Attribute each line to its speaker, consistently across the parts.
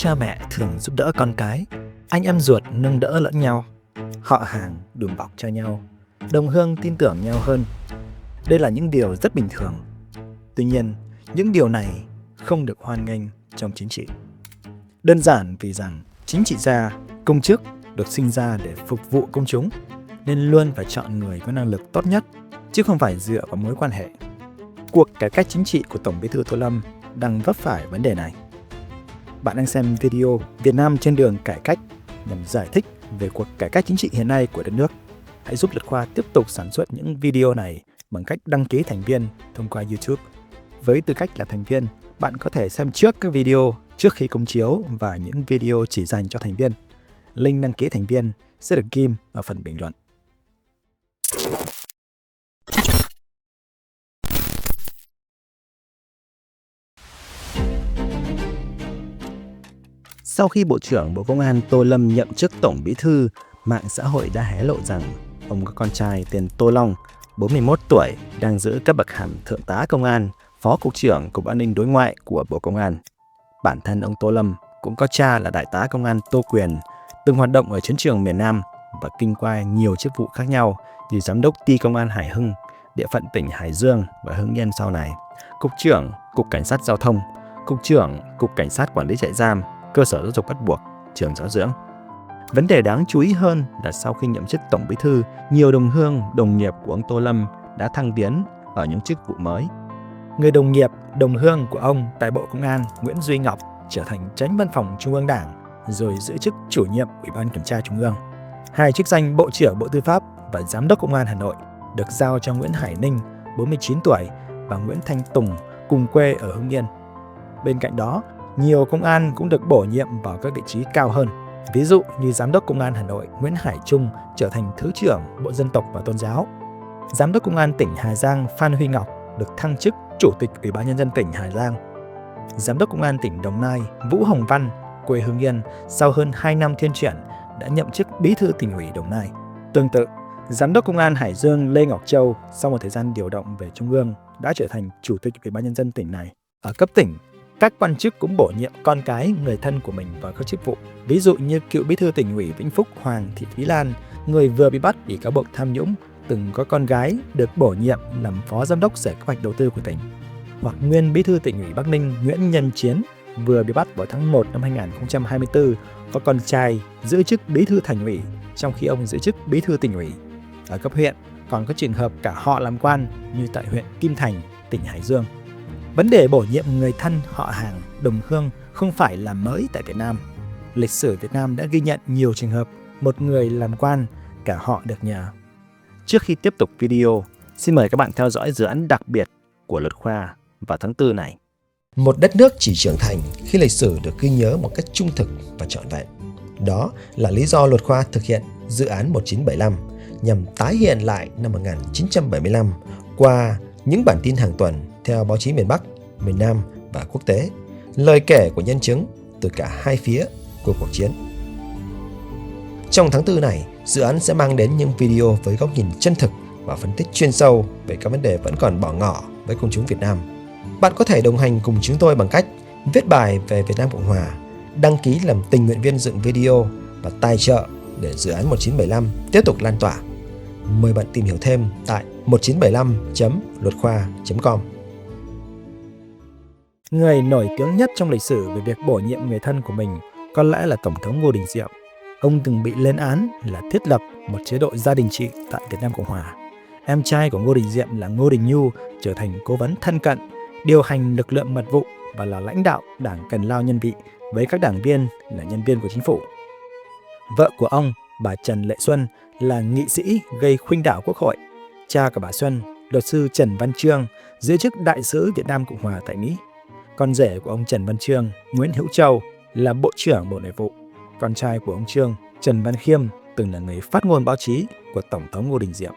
Speaker 1: cha mẹ thường giúp đỡ con cái, anh em ruột nâng đỡ lẫn nhau, họ hàng đùm bọc cho nhau, đồng hương tin tưởng nhau hơn. Đây là những điều rất bình thường. Tuy nhiên, những điều này không được hoan nghênh trong chính trị. Đơn giản vì rằng chính trị gia, công chức được sinh ra để phục vụ công chúng, nên luôn phải chọn người có năng lực tốt nhất, chứ không phải dựa vào mối quan hệ. Cuộc cải cách chính trị của Tổng Bí thư Tô Lâm đang vấp phải vấn đề này. Bạn đang xem video Việt Nam trên đường cải cách nhằm giải thích về cuộc cải cách chính trị hiện nay của đất nước. Hãy giúp Luật Khoa tiếp tục sản xuất những video này bằng cách đăng ký thành viên thông qua YouTube. Với tư cách là thành viên, bạn có thể xem trước các video trước khi công chiếu và những video chỉ dành cho thành viên. Link đăng ký thành viên sẽ được ghim ở phần bình luận. Sau khi Bộ trưởng Bộ Công an Tô Lâm nhậm chức Tổng Bí thư, mạng xã hội đã hé lộ rằng ông có con trai tên Tô Long, 41 tuổi, đang giữ cấp bậc hàm Thượng tá Công an, Phó Cục trưởng Cục An ninh Đối ngoại của Bộ Công an. Bản thân ông Tô Lâm cũng có cha là Đại tá Công an Tô Quyền, từng hoạt động ở chiến trường miền Nam và kinh qua nhiều chức vụ khác nhau như Giám đốc Ty Công an Hải Hưng, địa phận tỉnh Hải Dương và Hưng Yên sau này, Cục trưởng Cục Cảnh sát Giao thông, Cục trưởng Cục Cảnh sát Quản lý trại giam, cơ sở giáo dục bắt buộc, trường giáo dưỡng. Vấn đề đáng chú ý hơn là sau khi nhậm chức Tổng Bí thư, nhiều đồng hương, đồng nghiệp của ông Tô Lâm đã thăng tiến ở những chức vụ mới. Người đồng nghiệp, đồng hương của ông tại Bộ Công an Nguyễn Duy Ngọc trở thành Chánh Văn phòng Trung ương Đảng, rồi giữ chức chủ nhiệm Ủy ban Kiểm tra Trung ương. Hai chức danh Bộ trưởng Bộ Tư pháp và Giám đốc Công an Hà Nội được giao cho Nguyễn Hải Ninh, 49 tuổi, và Nguyễn Thanh Tùng, cùng quê ở Hưng Yên. Bên cạnh đó, nhiều công an cũng được bổ nhiệm vào các vị trí cao hơn. Ví dụ như Giám đốc Công an Hà Nội Nguyễn Hải Trung trở thành Thứ trưởng Bộ Dân tộc và Tôn giáo. Giám đốc Công an tỉnh Hà Giang Phan Huy Ngọc được thăng chức Chủ tịch Ủy ban Nhân dân tỉnh Hà Giang. Giám đốc Công an tỉnh Đồng Nai Vũ Hồng Văn, quê Hưng Yên, sau hơn 2 năm thiên chuyển đã nhậm chức Bí thư Tỉnh ủy Đồng Nai. Tương tự, Giám đốc Công an Hải Dương Lê Ngọc Châu sau một thời gian điều động về Trung ương đã trở thành Chủ tịch Ủy ban Nhân dân tỉnh này. Ở cấp tỉnh, các quan chức cũng bổ nhiệm con cái, người thân của mình vào các chức vụ. Ví dụ như cựu Bí thư Tỉnh ủy Vĩnh Phúc Hoàng Thị Thúy Lan, người vừa bị bắt vì cáo buộc tham nhũng, từng có con gái được bổ nhiệm làm Phó Giám đốc Sở Kế hoạch Đầu tư của tỉnh. Hoặc nguyên Bí thư Tỉnh ủy Bắc Ninh Nguyễn Nhân Chiến vừa bị bắt vào tháng 1 năm 2024, có con trai giữ chức Bí thư Thành ủy, trong khi ông giữ chức Bí thư Tỉnh ủy. Ở cấp huyện, còn có trường hợp cả họ làm quan như tại huyện Kim Thành, tỉnh Hải Dương. Vấn đề bổ nhiệm người thân, họ hàng, đồng hương không phải là mới tại Việt Nam. Lịch sử Việt Nam đã ghi nhận nhiều trường hợp một người làm quan, cả họ được nhờ. Trước khi tiếp tục video, xin mời các bạn theo dõi dự án đặc biệt của Luật Khoa vào tháng 4 này.
Speaker 2: Một đất nước chỉ trưởng thành khi lịch sử được ghi nhớ một cách trung thực và trọn vẹn. Đó là lý do Luật Khoa thực hiện dự án 1975 nhằm tái hiện lại năm 1975 qua những bản tin hàng tuần theo báo chí miền Bắc, miền Nam và quốc tế, lời kể của nhân chứng từ cả hai phía của cuộc chiến. Trong tháng 4 này, dự án sẽ mang đến những video với góc nhìn chân thực và phân tích chuyên sâu về các vấn đề vẫn còn bỏ ngỏ với công chúng Việt Nam. Bạn có thể đồng hành cùng chúng tôi bằng cách viết bài về Việt Nam Cộng Hòa, đăng ký làm tình nguyện viên dựng video và tài trợ để dự án 1975 tiếp tục lan tỏa. Mời bạn tìm hiểu thêm tại 1975.luotkhoa.com.
Speaker 1: Người nổi tiếng nhất trong lịch sử về việc bổ nhiệm người thân của mình có lẽ là Tổng thống Ngô Đình Diệm. Ông từng bị lên án là thiết lập một chế độ gia đình trị tại Việt Nam Cộng Hòa. Em trai của Ngô Đình Diệm là Ngô Đình Nhu trở thành cố vấn thân cận, điều hành lực lượng mật vụ và là lãnh đạo đảng Cần Lao Nhân Vị với các đảng viên là nhân viên của chính phủ. Vợ của ông, bà Trần Lệ Xuân, là nghị sĩ gây khuynh đảo Quốc hội. Cha của bà Xuân, luật sư Trần Văn Trương, giữ chức đại sứ Việt Nam Cộng Hòa tại Mỹ. Con rể của ông Trần Văn Trương, Nguyễn Hữu Châu, là Bộ trưởng Bộ Nội vụ. Con trai của ông Trương, Trần Văn Khiêm, từng là người phát ngôn báo chí của Tổng thống Ngô Đình Diệm.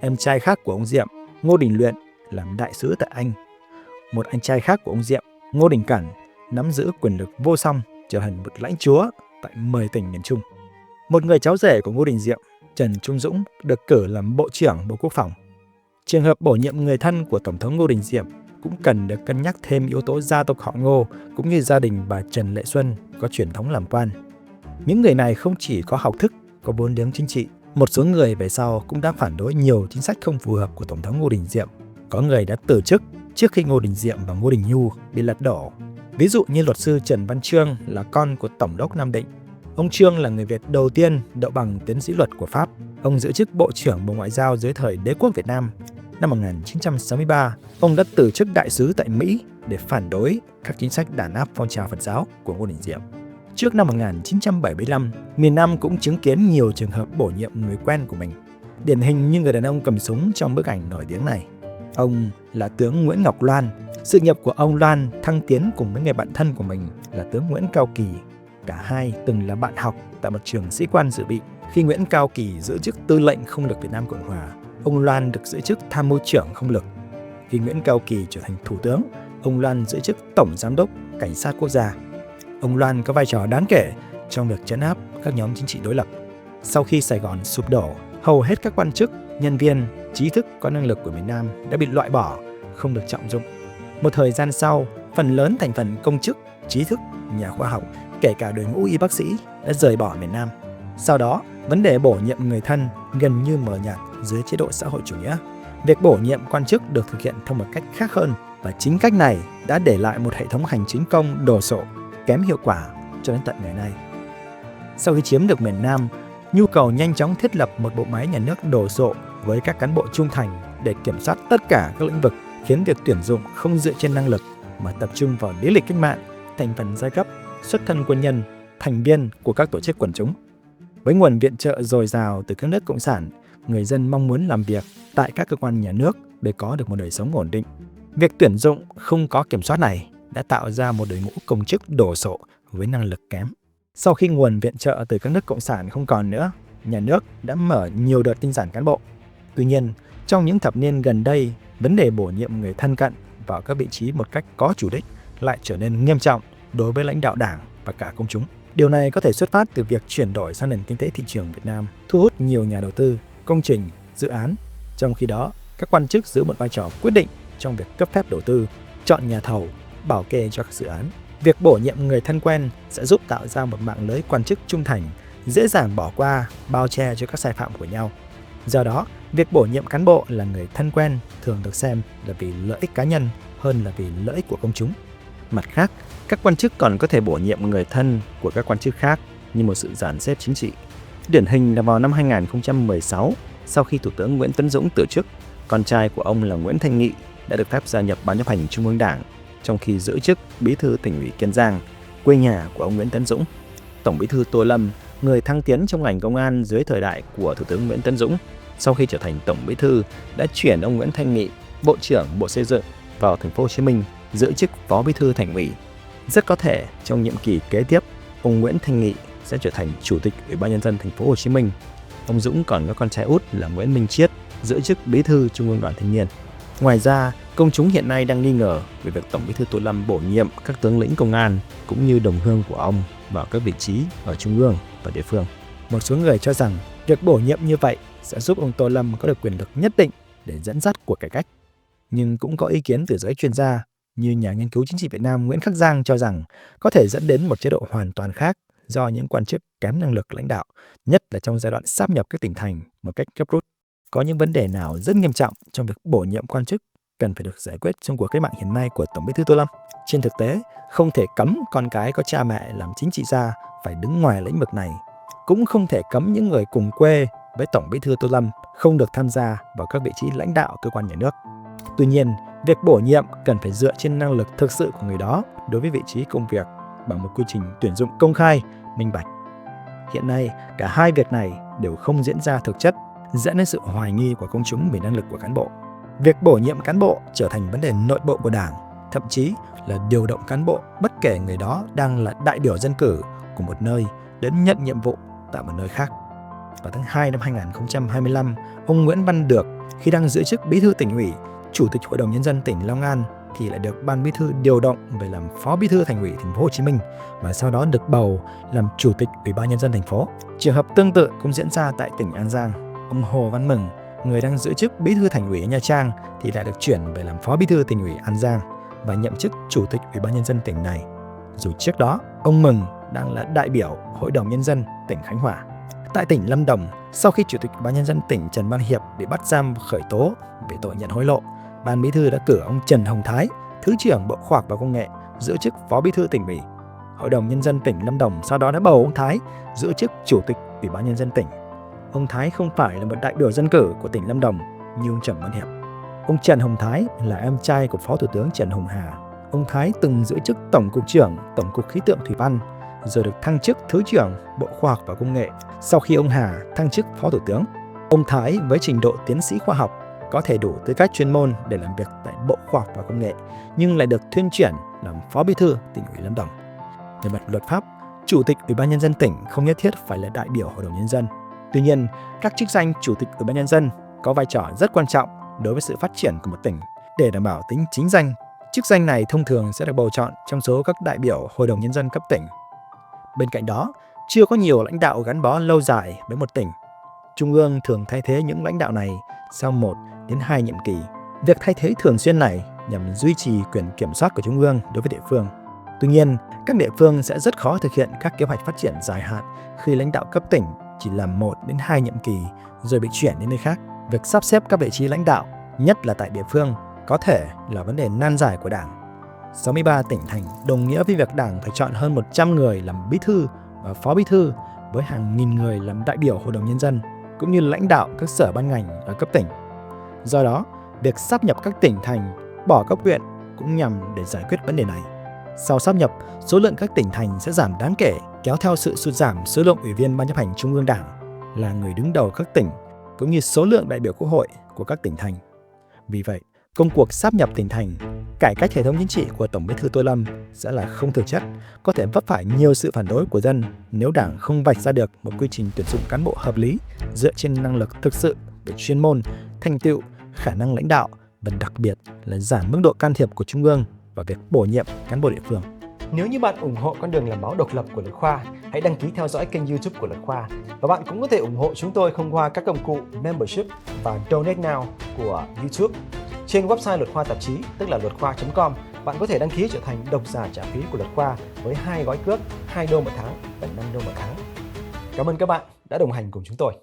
Speaker 1: Em trai khác của ông Diệm, Ngô Đình Luyện, làm đại sứ tại Anh. Một anh trai khác của ông Diệm, Ngô Đình Cẩn, nắm giữ quyền lực vô song, trở thành một lãnh chúa tại 10 tỉnh miền Trung. Một người cháu rể của Ngô Đình Diệm, Trần Trung Dũng, được cử làm Bộ trưởng Bộ Quốc phòng. Trường hợp bổ nhiệm người thân của Tổng thống Ngô Đình Diệm cũng cần được cân nhắc thêm yếu tố gia tộc họ Ngô cũng như gia đình bà Trần Lệ Xuân có truyền thống làm quan. Những người này không chỉ có học thức, có vốn liếng chính trị, một số người về sau cũng đã phản đối nhiều chính sách không phù hợp của Tổng thống Ngô Đình Diệm. Có người đã từ chức trước khi Ngô Đình Diệm và Ngô Đình Nhu bị lật đổ. Ví dụ như luật sư Trần Văn Chương là con của Tổng đốc Nam Định. Ông Chương là người Việt đầu tiên đậu bằng tiến sĩ luật của Pháp. Ông giữ chức Bộ trưởng Bộ Ngoại giao dưới thời Đế quốc Việt Nam. Năm 1963, ông đã từ chức đại sứ tại Mỹ để phản đối các chính sách đàn áp phong trào Phật giáo của Ngô Đình Diệm. Trước năm 1975, miền Nam cũng chứng kiến nhiều trường hợp bổ nhiệm người quen của mình. Điển hình như người đàn ông cầm súng trong bức ảnh nổi tiếng này. Ông là tướng Nguyễn Ngọc Loan. Sự nghiệp của ông Loan thăng tiến cùng với người bạn thân của mình là tướng Nguyễn Cao Kỳ. Cả hai từng là bạn học tại một trường sĩ quan dự bị. Khi Nguyễn Cao Kỳ giữ chức tư lệnh không lực Việt Nam Cộng Hòa, ông Loan được giữ chức tham mưu trưởng không lực. Khi Nguyễn Cao Kỳ trở thành thủ tướng, ông Loan giữ chức tổng giám đốc cảnh sát quốc gia. Ông Loan có vai trò đáng kể trong việc trấn áp các nhóm chính trị đối lập. Sau khi Sài Gòn sụp đổ, hầu hết các quan chức, nhân viên, trí thức có năng lực của miền Nam đã bị loại bỏ, không được trọng dụng. Một thời gian sau, phần lớn thành phần công chức, trí thức, nhà khoa học, kể cả đội ngũ y bác sĩ đã rời bỏ miền Nam. Sau đó, vấn đề bổ nhiệm người thân gần như mờ nhạt dưới chế độ xã hội chủ nghĩa. Việc bổ nhiệm quan chức được thực hiện theo một cách khác hơn, và chính cách này đã để lại một hệ thống hành chính công đồ sộ, kém hiệu quả cho đến tận ngày nay. Sau khi chiếm được miền Nam, nhu cầu nhanh chóng thiết lập một bộ máy nhà nước đồ sộ với các cán bộ trung thành để kiểm soát tất cả các lĩnh vực khiến việc tuyển dụng không dựa trên năng lực mà tập trung vào lý lịch cách mạng, thành phần giai cấp, xuất thân quân nhân, thành viên của các tổ chức quần chúng. Với nguồn viện trợ dồi dào từ các nước cộng sản, người dân mong muốn làm việc tại các cơ quan nhà nước để có được một đời sống ổn định. Việc tuyển dụng không có kiểm soát này đã tạo ra một đội ngũ công chức đồ sộ với năng lực kém. Sau khi nguồn viện trợ từ các nước cộng sản không còn nữa, nhà nước đã mở nhiều đợt tinh giản cán bộ. Tuy nhiên, trong những thập niên gần đây, vấn đề bổ nhiệm người thân cận vào các vị trí một cách có chủ đích lại trở nên nghiêm trọng đối với lãnh đạo Đảng và cả công chúng. Điều này có thể xuất phát từ việc chuyển đổi sang nền kinh tế thị trường Việt Nam, thu hút nhiều nhà đầu tư, công trình, dự án. Trong khi đó, các quan chức giữ một vai trò quyết định trong việc cấp phép đầu tư, chọn nhà thầu, bảo kê cho các dự án. Việc bổ nhiệm người thân quen sẽ giúp tạo ra một mạng lưới quan chức trung thành, dễ dàng bỏ qua, bao che cho các sai phạm của nhau. Do đó, việc bổ nhiệm cán bộ là người thân quen thường được xem là vì lợi ích cá nhân hơn là vì lợi ích của công chúng. Mặt khác, các quan chức còn có thể bổ nhiệm người thân của các quan chức khác như một sự dàn xếp chính trị. Điển hình là vào năm 2016, sau khi Thủ tướng Nguyễn Tấn Dũng từ chức, con trai của ông là Nguyễn Thanh Nghị đã được phép gia nhập Ban chấp hành Trung ương Đảng, trong khi giữ chức Bí thư Tỉnh ủy Kiên Giang, quê nhà của ông Nguyễn Tấn Dũng. Tổng Bí thư Tô Lâm, người thăng tiến trong ngành công an dưới thời đại của Thủ tướng Nguyễn Tấn Dũng, sau khi trở thành Tổng Bí thư đã chuyển ông Nguyễn Thanh Nghị, Bộ trưởng Bộ Xây dựng vào Thành phố Hồ Chí Minh giữ chức Phó Bí thư Thành ủy. Rất có thể trong nhiệm kỳ kế tiếp, ông Nguyễn Thanh Nghị sẽ trở thành Chủ tịch Ủy ban nhân dân Thành phố Hồ Chí Minh. Ông Dũng còn có con trai út là Nguyễn Minh Chiết giữ chức Bí thư Trung ương Đoàn Thanh niên. Ngoài ra, công chúng hiện nay đang nghi ngờ về việc Tổng Bí thư Tô Lâm bổ nhiệm các tướng lĩnh công an cũng như đồng hương của ông vào các vị trí ở trung ương và địa phương. Một số người cho rằng việc bổ nhiệm như vậy sẽ giúp ông Tô Lâm có được quyền lực nhất định để dẫn dắt cuộc cải cách. Nhưng cũng có ý kiến từ giới chuyên gia như nhà nghiên cứu chính trị Việt Nam Nguyễn Khắc Giang cho rằng có thể dẫn đến một chế độ hoàn toàn khác do những quan chức kém năng lực lãnh đạo, nhất là trong giai đoạn sáp nhập các tỉnh thành một cách gấp rút. Có những vấn đề nào rất nghiêm trọng trong việc bổ nhiệm quan chức cần phải được giải quyết trong cuộc cách mạng hiện nay của Tổng Bí thư Tô Lâm? Trên thực tế, không thể cấm con cái có cha mẹ làm chính trị gia phải đứng ngoài lĩnh vực này. Cũng không thể cấm những người cùng quê với Tổng Bí thư Tô Lâm không được tham gia vào các vị trí lãnh đạo cơ quan nhà nước. Tuy nhiên, việc bổ nhiệm cần phải dựa trên năng lực thực sự của người đó đối với vị trí công việc bằng một quy trình tuyển dụng công khai, minh bạch. Hiện nay, cả hai việc này đều không diễn ra thực chất, dẫn đến sự hoài nghi của công chúng về năng lực của cán bộ. Việc bổ nhiệm cán bộ trở thành vấn đề nội bộ của Đảng, thậm chí là điều động cán bộ bất kể người đó đang là đại biểu dân cử của một nơi đến nhận nhiệm vụ tại một nơi khác. Vào tháng 2 năm 2025, ông Nguyễn Văn Được khi đang giữ chức Bí thư Tỉnh ủy, Chủ tịch Hội đồng Nhân dân tỉnh Long An thì lại được Ban Bí thư điều động về làm Phó Bí thư Thành ủy Thành phố Hồ Chí Minh và sau đó được bầu làm Chủ tịch Ủy ban Nhân dân thành phố. Trường hợp tương tự cũng diễn ra tại tỉnh An Giang. Ông Hồ Văn Mừng, người đang giữ chức bí thư thành ủy Nha Trang thì lại được chuyển về làm phó bí thư tỉnh ủy An Giang và nhậm chức chủ tịch Ủy ban nhân dân tỉnh này. Dù trước đó, ông Mừng đang là đại biểu Hội đồng Nhân dân tỉnh Khánh Hòa. Tại tỉnh Lâm Đồng, sau khi Chủ tịch Ủy ban nhân dân tỉnh Trần Văn Hiệp bị bắt giam và khởi tố về tội nhận hối lộ, Ban Bí thư đã cử ông Trần Hồng Thái, Thứ trưởng Bộ Khoa học và Công nghệ, giữ chức phó bí thư tỉnh ủy. Hội đồng Nhân dân tỉnh Lâm Đồng sau đó đã bầu ông Thái giữ chức chủ tịch Ủy ban nhân dân tỉnh. Ông Thái không phải là một đại biểu dân cử của tỉnh Lâm Đồng như ông Trần Văn Hiệp. Ông Trần Hồng Thái là em trai của Phó Thủ tướng Trần Hồng Hà. Ông Thái từng giữ chức Tổng cục trưởng Tổng cục Khí tượng Thủy văn, rồi được thăng chức Thứ trưởng Bộ Khoa học và Công nghệ sau khi ông Hà thăng chức Phó Thủ tướng. Ông Thái với trình độ tiến sĩ khoa học có thể đủ tư cách chuyên môn để làm việc tại Bộ Khoa học và Công nghệ, nhưng lại được thuyên chuyển làm Phó Bí thư tỉnh ủy Lâm Đồng. Về mặt luật pháp, Chủ tịch Ủy ban nhân dân tỉnh không nhất thiết phải là đại biểu Hội đồng Nhân dân. Tuy nhiên, các chức danh Chủ tịch Ủy ban nhân dân có vai trò rất quan trọng đối với sự phát triển của một tỉnh. Để đảm bảo tính chính danh, chức danh này thông thường sẽ được bầu chọn trong số các đại biểu Hội đồng Nhân dân cấp tỉnh. Bên cạnh đó, chưa có nhiều lãnh đạo gắn bó lâu dài với một tỉnh. Trung ương thường thay thế những lãnh đạo này sau 1 đến 2 nhiệm kỳ. Việc thay thế thường xuyên này nhằm duy trì quyền kiểm soát của Trung ương đối với địa phương. Tuy nhiên, các địa phương sẽ rất khó thực hiện các kế hoạch phát triển dài hạn khi lãnh đạo cấp tỉnh chỉ làm 1 đến 2 nhiệm kỳ rồi bị chuyển đến nơi khác. Việc sắp xếp các vị trí lãnh đạo, nhất là tại địa phương, có thể là vấn đề nan giải của Đảng. 63 tỉnh thành đồng nghĩa với việc Đảng phải chọn hơn 100 người làm bí thư và phó bí thư với hàng nghìn người làm đại biểu Hội đồng Nhân dân, cũng như lãnh đạo các sở ban ngành ở cấp tỉnh. Do đó, việc sáp nhập các tỉnh thành, bỏ các huyện cũng nhằm để giải quyết vấn đề này. Sau sáp nhập, số lượng các tỉnh thành sẽ giảm đáng kể, kéo theo sự sụt giảm số lượng ủy viên Ban chấp hành Trung ương Đảng là người đứng đầu các tỉnh, cũng như số lượng đại biểu Quốc hội của các tỉnh thành. Vì vậy, công cuộc sáp nhập tỉnh thành, cải cách hệ thống chính trị của Tổng Bí thư Tô Lâm sẽ là không thực chất, có thể vấp phải nhiều sự phản đối của dân nếu Đảng không vạch ra được một quy trình tuyển dụng cán bộ hợp lý dựa trên năng lực thực sự về chuyên môn, thành tựu, khả năng lãnh đạo và đặc biệt là giảm mức độ can thiệp của Trung ương vào việc bổ nhiệm cán bộ địa phương.
Speaker 2: Nếu như bạn ủng hộ con đường làm báo độc lập của Luật Khoa, hãy đăng ký theo dõi kênh YouTube của Luật Khoa. Và bạn cũng có thể ủng hộ chúng tôi thông qua các công cụ Membership và Donate Now của YouTube. Trên website Luật Khoa Tạp chí, tức là luatkhoi.com, bạn có thể đăng ký trở thành độc giả trả phí của Luật Khoa với 2 gói cước, $2 một tháng và $5 một tháng. Cảm ơn các bạn đã đồng hành cùng chúng tôi.